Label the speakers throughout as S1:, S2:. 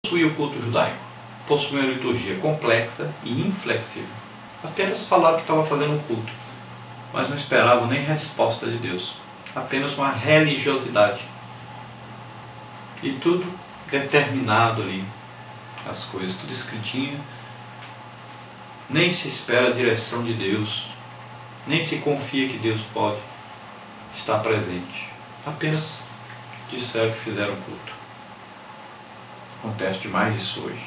S1: possuía o culto judaico, possuía uma liturgia complexa e inflexível. Apenas falavam que estava fazendo um culto, mas não esperavam nem resposta de Deus. Apenas uma religiosidade. E tudo determinado ali, as coisas, tudo escritinho. Nem se espera a direção de Deus, nem se confia que Deus pode estar presente. Apenas disseram que fizeram culto. Acontece demais isso hoje.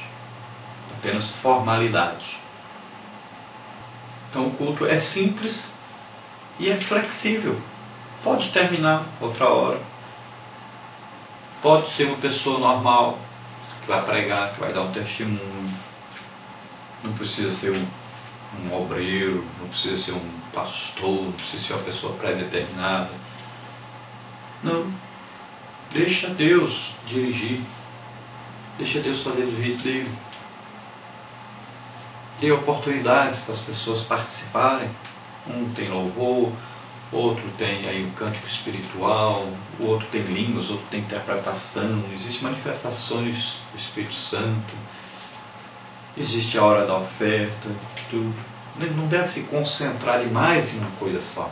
S1: Apenas formalidade. Então o culto é simples e é flexível. Pode terminar outra hora. Pode ser uma pessoa normal que vai pregar, que vai dar um testemunho. Não precisa ser um obreiro, não precisa ser um pastor, não precisa ser uma pessoa pré-determinada. Não. Deixa Deus dirigir. Deixa Deus fazer do jeito dele. Dê oportunidades para as pessoas participarem. Um tem louvor, outro tem aí um cântico espiritual, o outro tem línguas, outro tem interpretação. Existem manifestações do Espírito Santo. Existe a hora da oferta, tudo. Não deve se concentrar demais em uma coisa só.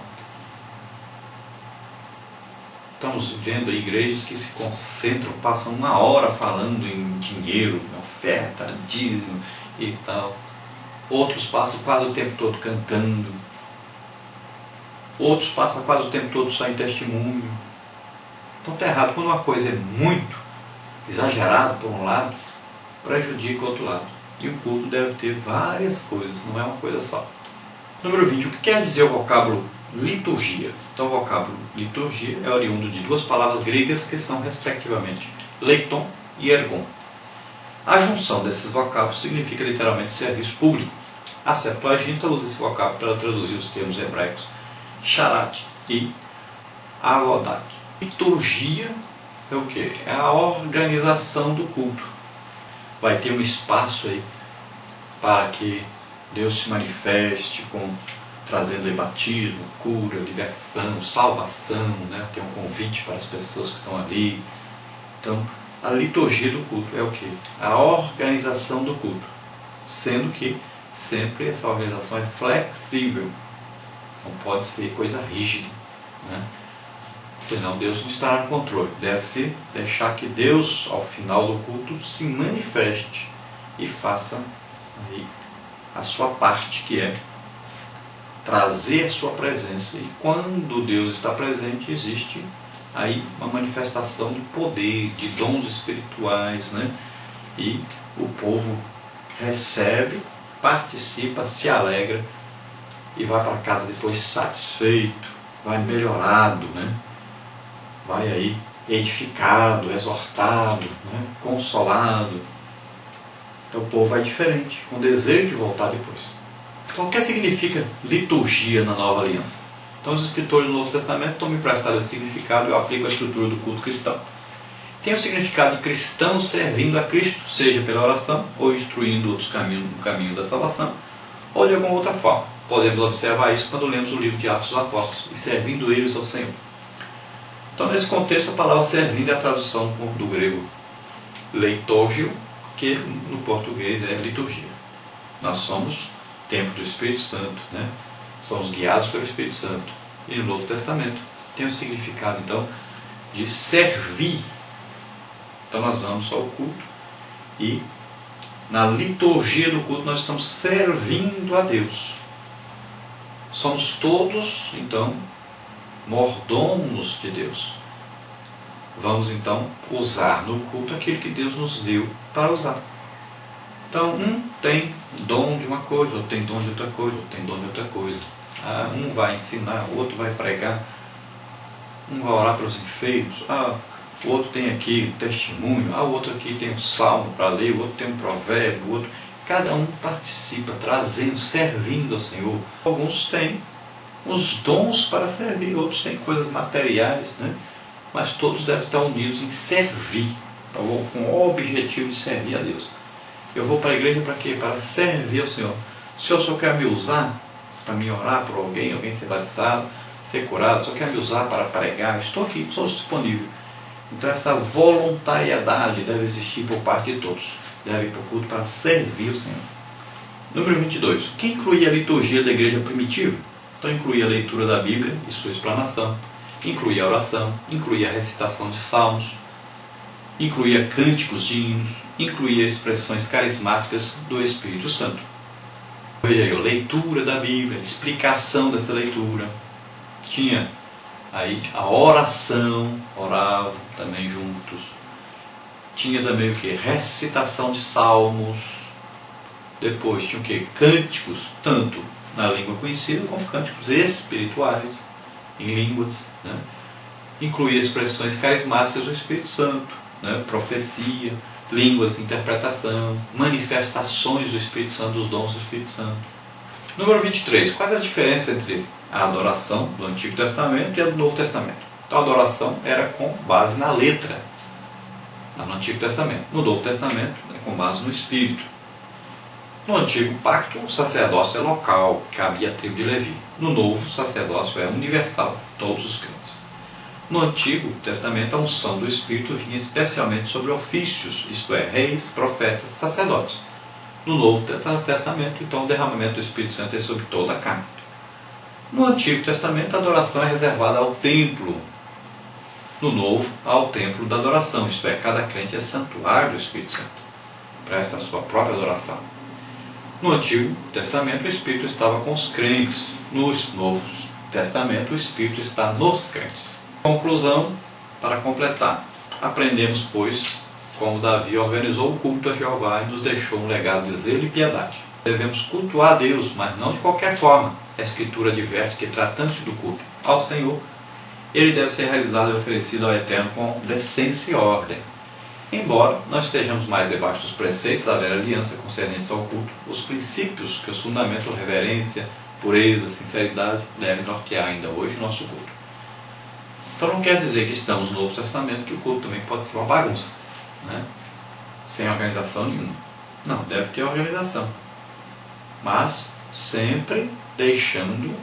S1: Estamos vendo igrejas que se concentram, passam uma hora falando em dinheiro, em oferta, dízimo e tal. Outros passam quase o tempo todo cantando. Outros passam quase o tempo todo só em testemunho. Então está errado. Quando uma coisa é muito exagerada por um lado, prejudica o outro lado. E o culto deve ter várias coisas, não é uma coisa só. Número 20. O que quer dizer o vocábulo liturgia? Então o vocábulo liturgia é oriundo de duas palavras gregas que são respectivamente leiton e ergon. A junção desses vocábulos significa literalmente serviço público. A Septuaginta usa esse vocábulo para traduzir os termos hebraicos sharat e avodat. Liturgia é o quê? É a organização do culto. Vai ter um espaço aí para que Deus se manifeste, trazendo aí batismo, cura, libertação, salvação, né? Tem um convite para as pessoas que estão ali. Então, a liturgia do culto é o quê? A organização do culto. Sendo que sempre essa organização é flexível. Não pode ser coisa rígida, né? Senão Deus não estará no controle. Deve-se deixar que Deus, ao final do culto, se manifeste e faça aí a sua parte, que é trazer a sua presença. E quando Deus está presente, existe aí uma manifestação de poder, de dons espirituais, né? E o povo recebe, participa, se alegra e vai para casa depois satisfeito, vai melhorado, né? Vai aí edificado, exortado, né? Consolado. Então o povo vai diferente, com desejo de voltar depois. Então o que significa liturgia na Nova Aliança? Então os escritores do Novo Testamento estão me emprestando esse significado e eu aplico a estrutura do culto cristão. Tem o significado de cristão servindo a Cristo, seja pela oração, ou instruindo outros no caminho da salvação, ou de alguma outra forma. Podemos observar isso quando lemos o livro de Atos dos Apóstolos, e servindo eles ao Senhor. Então, nesse contexto, a palavra servindo é a tradução do grego leitorgio, que no português é liturgia. Nós somos templo do Espírito Santo, né? Somos guiados pelo Espírito Santo. E no Novo Testamento tem o significado, então, de servir. Então, nós vamos ao culto e na liturgia do culto nós estamos servindo a Deus. Somos todos, então, mordomos de Deus. Vamos então usar no culto aquilo que Deus nos deu para usar. Então um tem dom de uma coisa, outro tem dom de outra coisa, outro tem dom de outra coisa. Um vai ensinar, o outro vai pregar, um vai orar para os enfermos, o outro tem aqui um testemunho, o outro aqui tem um salmo para ler, o outro tem um provérbio, o outro. Cada um participa, trazendo, servindo ao Senhor. Alguns têm os dons para servir, outros têm coisas materiais, né? Mas todos devem estar unidos em servir, com o objetivo de servir a Deus. Eu vou para a igreja para quê? Para servir ao Senhor. O Senhor só quer me usar para me orar por alguém ser batizado, ser curado, só quer me usar para pregar. Estou aqui, estou disponível. Então essa voluntariedade deve existir por parte de todos. Deve ir para o culto para servir o Senhor. Número 22. O que incluía a liturgia da igreja primitiva? Então incluía a leitura da Bíblia e sua explanação, incluía a oração, incluía a recitação de salmos, incluía cânticos de hinos, incluía expressões carismáticas do Espírito Santo. Veja aí, a leitura da Bíblia, explicação dessa leitura. Tinha aí a oração, oravam também juntos. Tinha também o que? Recitação de salmos. Depois tinha o que? Cânticos, tanto na língua conhecida como cânticos espirituais, em línguas. Né? Incluía expressões carismáticas do Espírito Santo, né? Profecia, línguas, interpretação, manifestações do Espírito Santo, dos dons do Espírito Santo. Número 23. Quais as diferenças entre a adoração do Antigo Testamento e a do Novo Testamento? Então a adoração era com base na letra, no Antigo Testamento. No Novo Testamento é com base no Espírito. No Antigo Pacto, o sacerdócio é local, cabia à tribo de Levi. No Novo, o sacerdócio é universal, todos os crentes. No Antigo Testamento, a unção do Espírito vinha especialmente sobre ofícios, isto é, reis, profetas, sacerdotes. No Novo Testamento, então, o derramamento do Espírito Santo é sobre toda a carne. No Antigo Testamento, a adoração é reservada ao templo. No Novo, ao templo da adoração, isto é, cada crente é santuário do Espírito Santo. Presta a sua própria adoração. No Antigo Testamento, o Espírito estava com os crentes. No Novo Testamento, o Espírito está nos crentes. Conclusão, para completar. Aprendemos, pois, como Davi organizou o culto a Jeová e nos deixou um legado de zelo e piedade. Devemos cultuar a Deus, mas não de qualquer forma. A Escritura adverte que, tratando-se do culto ao Senhor, ele deve ser realizado e oferecido ao Eterno com decência e ordem. Embora nós estejamos mais debaixo dos preceitos da velha aliança concernentes ao culto, os princípios que os fundamentam reverência, pureza, sinceridade devem nortear ainda hoje o nosso culto. Então não quer dizer que estamos no Novo Testamento que o culto também pode ser uma bagunça, né? Sem organização nenhuma. Não, deve ter organização, mas sempre deixando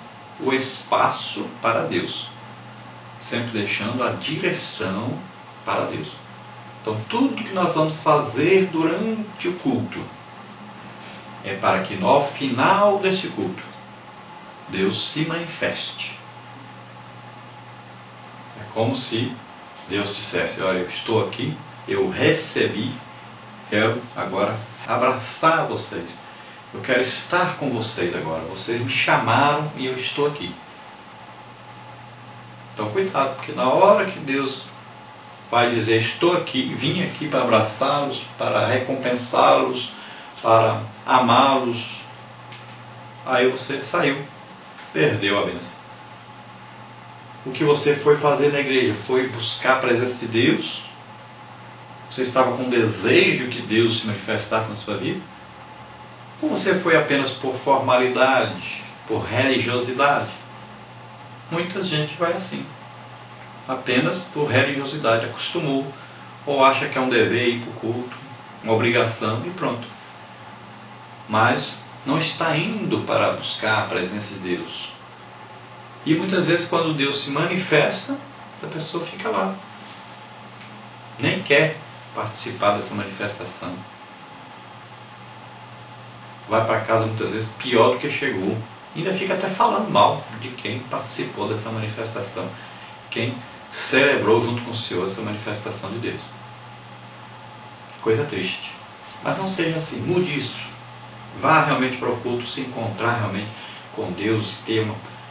S1: o espaço para Deus, sempre deixando a direção para Deus. Então tudo que nós vamos fazer durante o culto é para que no final desse culto Deus se manifeste. É como se Deus dissesse: olha, eu estou aqui, eu recebi, quero agora abraçar vocês, eu quero estar com vocês agora, vocês me chamaram e eu estou aqui. Então cuidado, porque na hora que Deus vai dizer estou aqui, vim aqui para abraçá-los, para recompensá-los, para amá-los, aí você saiu, perdeu a bênção. O que você foi fazer na igreja? Foi buscar a presença de Deus? Você estava com desejo que Deus se manifestasse na sua vida? Ou você foi apenas por formalidade, por religiosidade? Muita gente vai assim, apenas por religiosidade, acostumou, ou acha que é um dever ir para o culto, uma obrigação e pronto. Mas não está indo para buscar a presença de Deus. E muitas vezes quando Deus se manifesta, essa pessoa fica lá, nem quer participar dessa manifestação. Vai para casa muitas vezes pior do que chegou. Ainda fica até falando mal de quem participou dessa manifestação, quem celebrou junto com o Senhor essa manifestação de Deus. Coisa triste. Mas não seja assim, mude isso. Vá realmente para o culto, se encontrar realmente com Deus, ter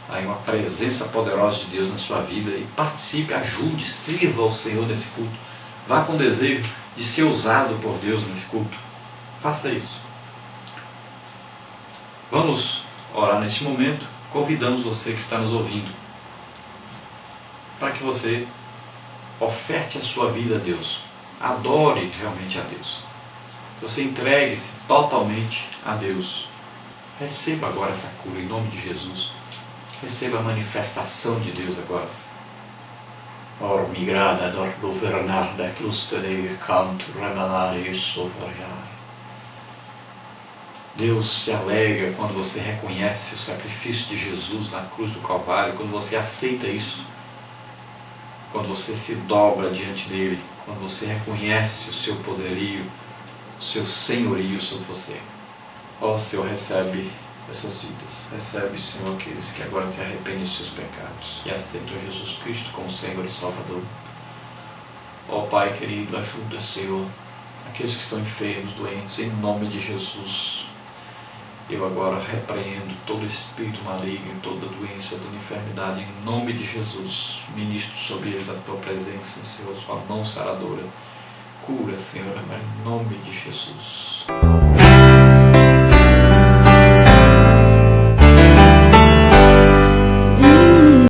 S1: uma presença poderosa de Deus na sua vida e participe, ajude, sirva ao Senhor nesse culto. Vá com desejo de ser usado por Deus nesse culto. Faça isso. Vamos orar neste momento. Convidamos você que está nos ouvindo para que você oferte a sua vida a Deus. Adore realmente a Deus. Você entregue-se totalmente a Deus. Receba agora essa cura em nome de Jesus. Receba a manifestação de Deus agora. Or migrada dor governar da clustere canto remanare sovariar. Deus se alegra quando você reconhece o sacrifício de Jesus na cruz do Calvário, quando você aceita isso. quando você se dobra diante dele, quando você reconhece o seu poderio, o seu senhorio sobre você. Ó Senhor, recebe essas vidas. Recebe, Senhor, aqueles que agora se arrependem dos seus pecados e aceitam Jesus Cristo como Senhor e Salvador. Ó Pai querido, ajuda, Senhor, aqueles que estão enfermos, doentes, em nome de Jesus. Eu agora repreendo todo espírito maligno, toda doença, toda enfermidade, em nome de Jesus. Ministro sobre eles a tua presença, Senhor, sua mão saradora. Cura, Senhor, em nome de Jesus.